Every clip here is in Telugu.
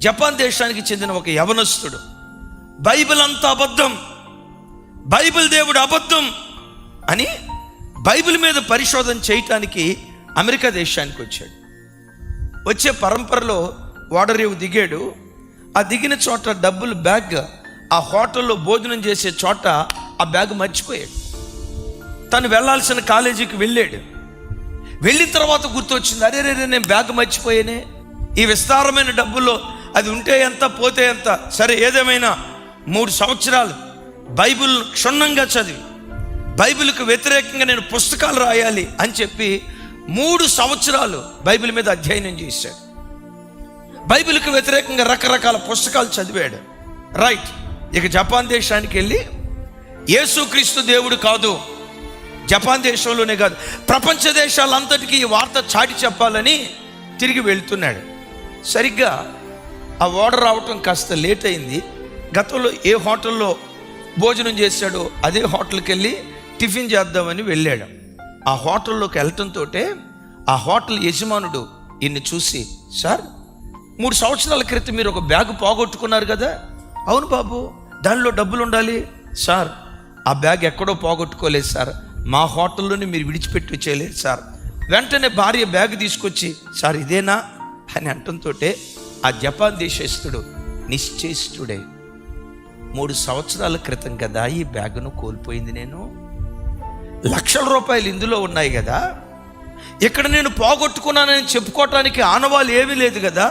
జపాన్ దేశానికి చెందిన ఒక యవనస్తుడు బైబిల్ అంతా అబద్ధం, బైబిల్ దేవుడు అబద్ధం అని బైబిల్ మీద పరిశోధన చేయటానికి అమెరికా దేశానికి వచ్చాడు. వచ్చే పరంపరలో ఓడరేవు దిగాడు. ఆ దిగిన చోట డబ్బులు బ్యాగ్ ఆ హోటల్లో భోజనం చేసే చోట ఆ బ్యాగ్ మర్చిపోయాడు. తను వెళ్ళాల్సిన కాలేజీకి వెళ్ళాడు. వెళ్ళిన తర్వాత గుర్తొచ్చింది, అరే నేను బ్యాగ్ మర్చిపోయానే, ఈ విస్తారమైన డబ్బుల్లో అది ఉంటే ఎంత పోతే ఎంత, సరే ఏదేమైనా 3 సంవత్సరాలు బైబిల్ క్షుణ్ణంగా చదివి బైబిల్కు వ్యతిరేకంగా నేను పుస్తకాలు రాయాలి అని చెప్పి 3 సంవత్సరాలు బైబిల్ మీద అధ్యయనం చేశాడు. బైబిల్కు వ్యతిరేకంగా రకరకాల పుస్తకాలు చదివాడు. రైట్, ఇక జపాన్ దేశానికి వెళ్ళి యేసుక్రీస్తు దేవుడు కాదు, జపాన్ దేశంలోనే కాదు ప్రపంచ దేశాలంతటికీ ఈ వార్త చాటి చెప్పాలని తిరిగి వెళ్తున్నాడు. సరిగ్గా ఆ ఓడ రావటం కాస్త లేట్ అయింది. గతంలో ఏ హోటల్లో భోజనం చేశాడో అదే హోటల్కి వెళ్ళి టిఫిన్ చేద్దామని వెళ్ళాడు. ఆ హోటల్లోకి వెళ్ళటంతో ఆ హోటల్ యజమానుడు ఈయన్ని చూసి, సార్ 3 సంవత్సరాల క్రితం మీరు ఒక బ్యాగ్ పోగొట్టుకున్నారు కదా. అవును బాబు, దానిలో డబ్బులు ఉండాలి. సార్ ఆ బ్యాగ్ ఎక్కడో పోగొట్టుకోలేదు సార్, మా హోటల్లోనే మీరు విడిచిపెట్టి వచ్చేయలేదు సార్. వెంటనే భార్య బ్యాగ్ తీసుకొచ్చి, సార్ ఇదేనా అని అంటంతో ఆ జపాన్ దేశస్తుడు నిశ్చేష్టుడే, 3 సంవత్సరాల క్రితం కదా ఈ బ్యాగును కోల్పోయింది, నేను లక్షల రూపాయలు ఇందులో ఉన్నాయి కదా, ఇక్కడ నేను పోగొట్టుకున్నానని చెప్పుకోవటానికి ఆనవాళ్ళు ఏమీ లేదు కదా,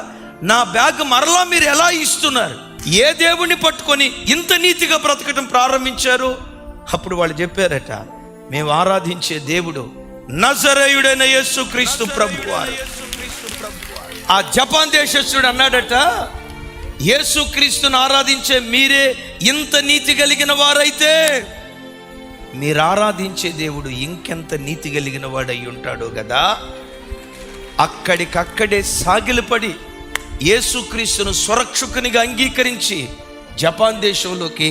నా బ్యాగ్ మరలా మీరు ఎలా ఇస్తున్నారు? ఏ దేవుణ్ణి పట్టుకొని ఇంత నీతిగా బ్రతకటం ప్రారంభించారు? అప్పుడు వాళ్ళు చెప్పారట, మేము ఆరాధించే దేవుడు నజరేయుడైన యేసుక్రీస్తు ప్రభువారు. ఆ జపాన్ దేశస్తుడు అన్నాడట, యేసుక్రీస్తును ఆరాధించే మీరే ఇంత నీతి కలిగిన వారైతే మీరు ఆరాధించే దేవుడు ఇంకెంత నీతి కలిగిన వాడై ఉంటాడో కదా. అక్కడికక్కడే సాగిలపడి యేసుక్రీస్తును సురక్షకునిగా అంగీకరించి జపాన్ దేశంలోకి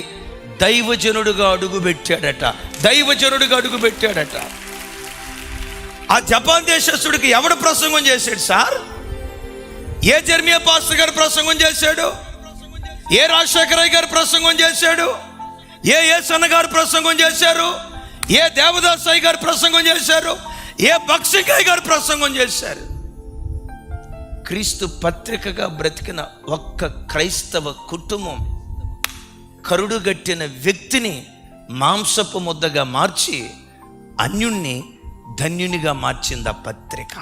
దైవజనుడుగా అడుగుపెట్టాడట. ఆ జపాన్ దేశస్తుడికి ఎవడు ప్రసంగం చేశాడు సార్? ఏ జెర్మియా పాస్టర్ గారు ప్రసంగం చేశాడు? ఏ రాజశేఖరయ్య గారు ప్రసంగం చేశాడు? ఏ సన్న గారు ప్రసంగం చేశారు? ఏ దేవదాసయ్య గారు ప్రసంగం చేశారు? ఏ భక్సింగయ్య గారు ప్రసంగం చేశారు? క్రీస్తు పత్రికగా బ్రతికిన ఒక్క క్రైస్తవ కుటుంబం కరుడుగట్టిన వ్యక్తిని మాంసపు ముద్దగా మార్చి అన్యుణ్ణి ధన్యునిగా మార్చింది ఆ పత్రిక.